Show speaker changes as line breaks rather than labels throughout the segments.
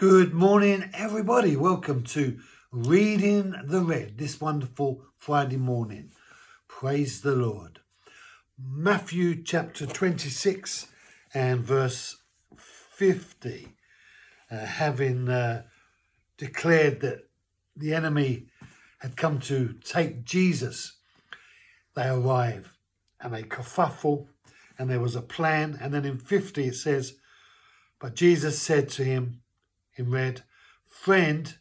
Good morning, everybody. Welcome to Reading the Red this wonderful Friday morning. Praise the Lord. Matthew chapter 26 and verse 50. Having declared that the enemy had come to take Jesus, they arrive and they kerfuffle, and there was a plan. And then in 50 it says, but Jesus said to him, in red, friend,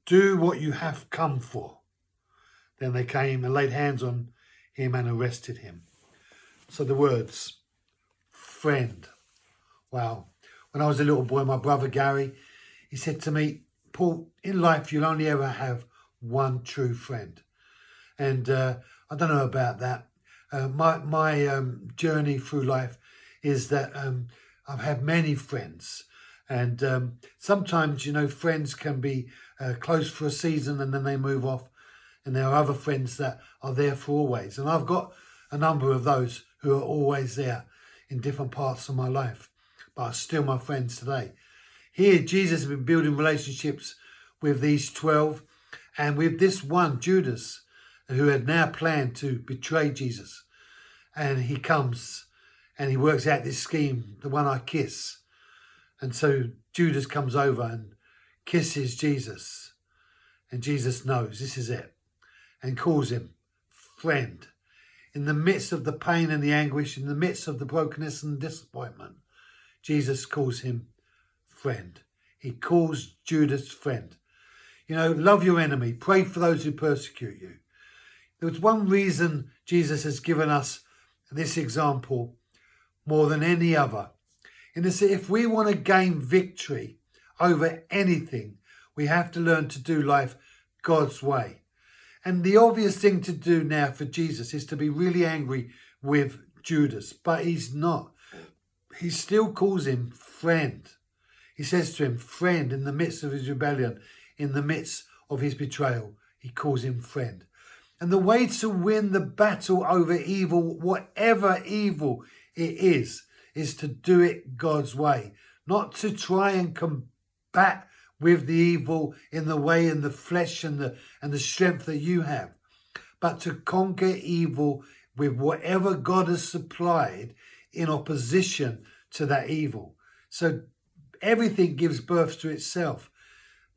do what you have come for. Then they came and laid hands on him and arrested him. So the words, friend. Wow. When I was a little boy, my brother Gary, he said to me, Paul, in life you'll only ever have one true friend. And I don't know about that. My journey through life is that I've had many friends. And sometimes, friends can be close for a season and then they move off. And there are other friends that are there for always. And I've got a number of those who are always there in different parts of my life, but are still my friends today. Here, Jesus has been building relationships with these 12 and with this one, Judas, who had now planned to betray Jesus. And he comes and he works out this scheme, the one I kiss. And so Judas comes over and kisses Jesus. And Jesus knows this is it and calls him friend. In the midst of the pain and the anguish, in the midst of the brokenness and disappointment, Jesus calls him friend. He calls Judas friend. Love your enemy. Pray for those who persecute you. There's one reason Jesus has given us this example more than any other. In this, if we want to gain victory over anything, we have to learn to do life God's way. And the obvious thing to do now for Jesus is to be really angry with Judas, but he's not. He still calls him friend. He says to him, friend, in the midst of his rebellion, in the midst of his betrayal, he calls him friend. And the way to win the battle over evil, whatever evil it is to do it God's way, not to try and combat with the evil in the way and the flesh and the strength that you have, but to conquer evil with whatever God has supplied in opposition to that evil. So everything gives birth to itself.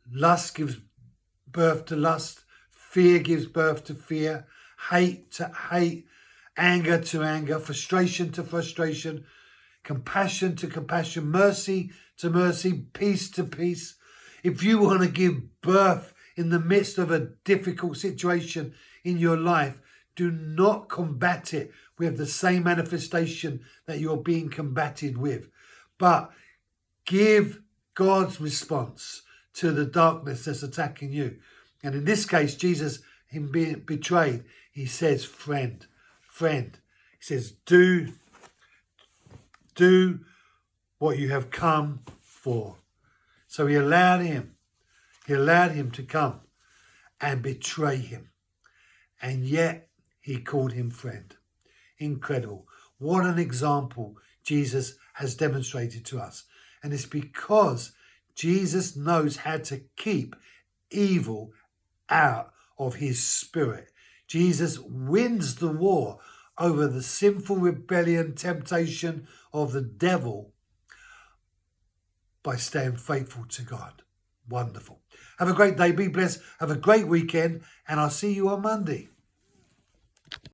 Lust gives birth to lust. Fear gives birth to fear. Hate to hate. Anger to anger. Frustration to frustration. Compassion to compassion, mercy to mercy, peace to peace. If you want to give birth in the midst of a difficult situation in your life, do not combat it with the same manifestation that you're being combated with, but give God's response to the darkness that's attacking you. And in this case, Jesus, him being betrayed, he says, friend. He says, do what you have come for. So he allowed him to come and betray him. And yet he called him friend. Incredible. What an example Jesus has demonstrated to us. And it's because Jesus knows how to keep evil out of his spirit. Jesus wins the war over the sinful rebellion, temptation of the devil by staying faithful to God. Wonderful. Have a great day. Be blessed. Have a great weekend. And I'll see you on Monday.